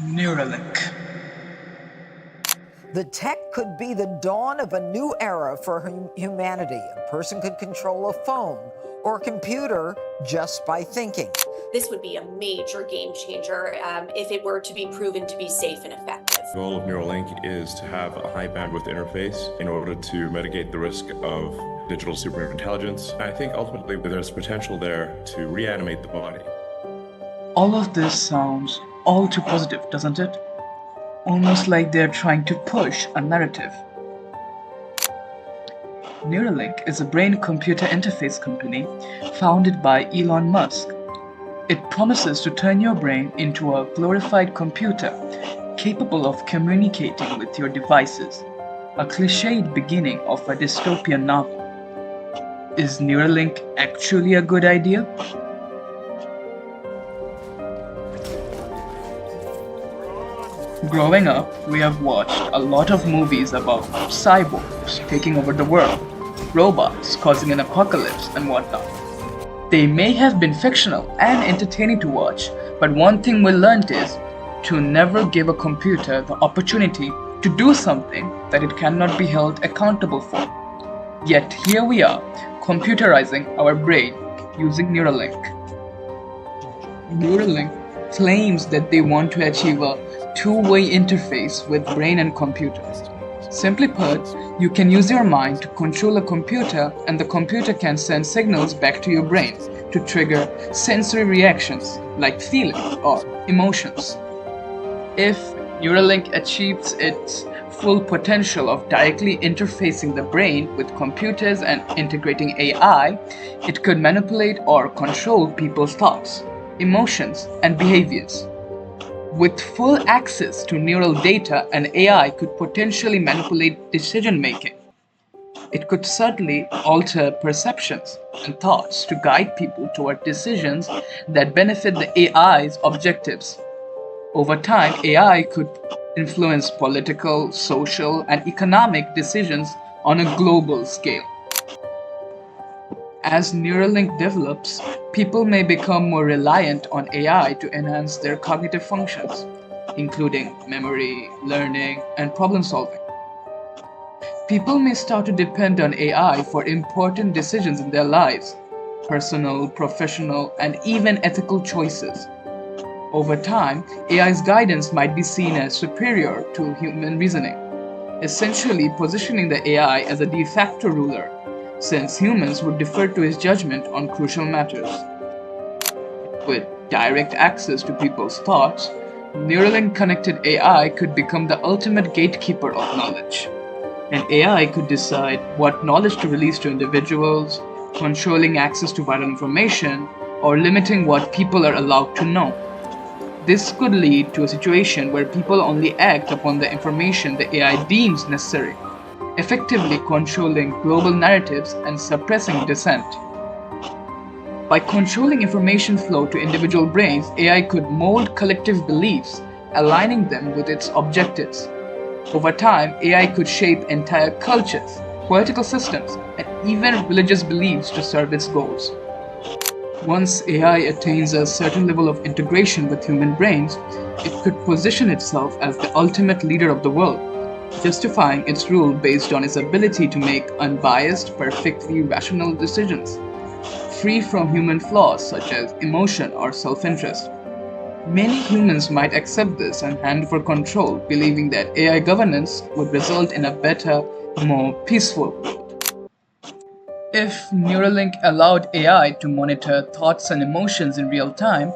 Neuralink. The tech could be the dawn of a new era for humanity. A person could control a phone or a computer just by thinking. This would be a major game changer if it were to be proven to be safe and effective. The goal of Neuralink is to have a high bandwidth interface in order to mitigate the risk of digital superintelligence. I think ultimately there's potential there to reanimate the body. All of this sounds all too positive, doesn't it? Almost like they're trying to push a narrative. Neuralink is a brain-computer interface company founded by Elon Musk. It promises to turn your brain into a glorified computer capable of communicating with your devices, a cliched beginning of a dystopian novel. Is Neuralink actually a good idea? Growing up, we have watched a lot of movies about cyborgs taking over the world, robots causing an apocalypse and whatnot. They may have been fictional and entertaining to watch, but one thing we learned is to never give a computer the opportunity to do something that it cannot be held accountable for. Yet here we are, computerizing our brain using Neuralink. Neuralink claims that they want to achieve a two-way interface with brain and computer. Simply put, you can use your mind to control a computer and the computer can send signals back to your brain to trigger sensory reactions like feelings or emotions. If Neuralink achieves its full potential of directly interfacing the brain with computers and integrating AI, it could manipulate or control people's thoughts, emotions, and behaviors. With full access to neural data, an AI could potentially manipulate decision-making. It could subtly alter perceptions and thoughts to guide people toward decisions that benefit the AI's objectives. Over time, AI could influence political, social, and economic decisions on a global scale. As Neuralink develops, people may become more reliant on AI to enhance their cognitive functions, including memory, learning, and problem solving. People may start to depend on AI for important decisions in their lives, personal, professional, and even ethical choices. Over time, AI's guidance might be seen as superior to human reasoning, essentially positioning the AI as a de facto ruler, since humans would defer to his judgment on crucial matters. With direct access to people's thoughts, Neuralink-connected AI could become the ultimate gatekeeper of knowledge. An AI could decide what knowledge to release to individuals, controlling access to vital information, or limiting what people are allowed to know. This could lead to a situation where people only act upon the information the AI deems necessary, effectively controlling global narratives and suppressing dissent. By controlling information flow to individual brains, AI could mold collective beliefs, aligning them with its objectives. Over time, AI could shape entire cultures, political systems, and even religious beliefs to serve its goals. Once AI attains a certain level of integration with human brains, it could position itself as the ultimate leader of the world, justifying its rule based on its ability to make unbiased, perfectly rational decisions, free from human flaws such as emotion or self-interest. Many humans might accept this and hand over control, believing that AI governance would result in a better, more peaceful world. If Neuralink allowed AI to monitor thoughts and emotions in real time,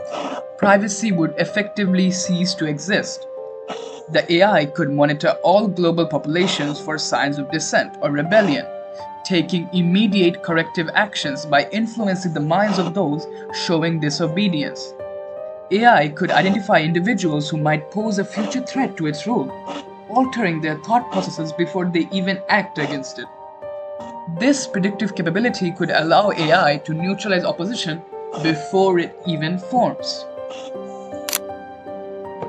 privacy would effectively cease to exist. The AI could monitor all global populations for signs of dissent or rebellion, taking immediate corrective actions by influencing the minds of those showing disobedience. AI could identify individuals who might pose a future threat to its rule, altering their thought processes before they even act against it. This predictive capability could allow AI to neutralize opposition before it even forms.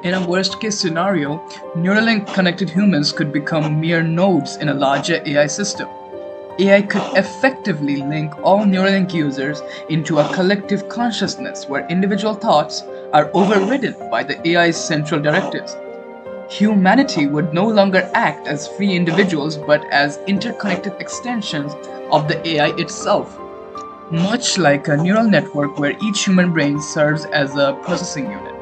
In a worst-case scenario, Neuralink-connected humans could become mere nodes in a larger AI system. AI could effectively link all Neuralink users into a collective consciousness where individual thoughts, are overridden by the AI's central directives. Humanity would no longer act as free individuals but as interconnected extensions of the AI itself, much like a neural network where each human brain serves as a processing unit.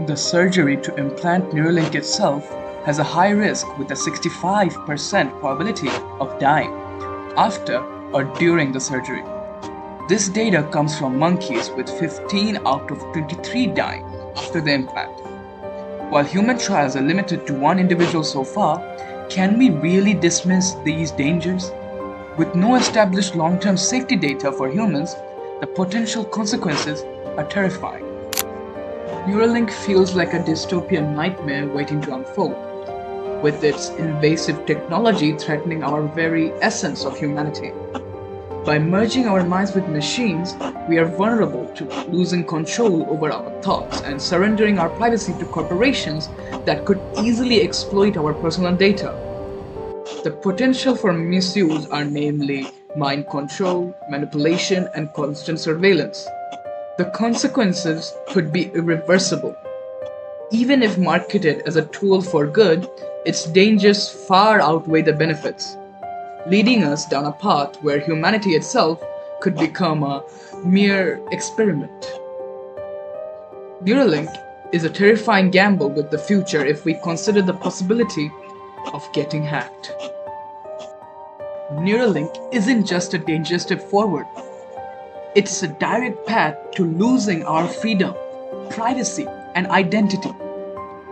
The surgery to implant Neuralink itself has a high risk with a 65% probability of dying after or during the surgery. This data comes from monkeys with 15 out of 23 dying after the implant. While human trials are limited to one individual so far, can we really dismiss these dangers? With no established long-term safety data for humans, the potential consequences are terrifying. Neuralink feels like a dystopian nightmare waiting to unfold, with its invasive technology threatening our very essence of humanity. By merging our minds with machines, we are vulnerable to losing control over our thoughts and surrendering our privacy to corporations that could easily exploit our personal data. The potential for misuse are namely mind control, manipulation, and constant surveillance. The consequences could be irreversible. Even if marketed as a tool for good, its dangers far outweigh the benefits, leading us down a path where humanity itself could become a mere experiment. Neuralink is a terrifying gamble with the future if we consider the possibility of getting hacked. Neuralink isn't just a dangerous step forward. It's a direct path to losing our freedom, privacy, and identity.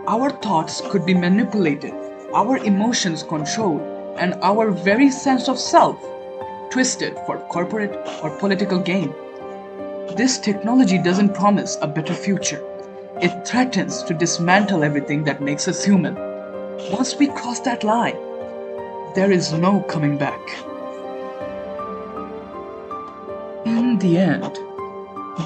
Our thoughts could be manipulated, our emotions controlled, and our very sense of self twisted for corporate or political gain. This technology doesn't promise a better future. It threatens to dismantle everything that makes us human. Once we cross that line, there is no coming back. In the end,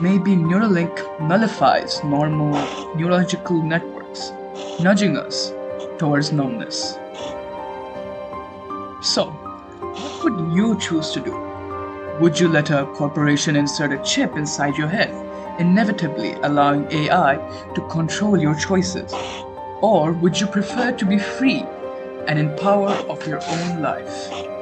maybe Neuralink nullifies normal neurological networks, nudging us towards numbness. So, what would you choose to do? Would you let a corporation insert a chip inside your head, inevitably allowing AI to control your choices? Or would you prefer to be free and in power of your own life?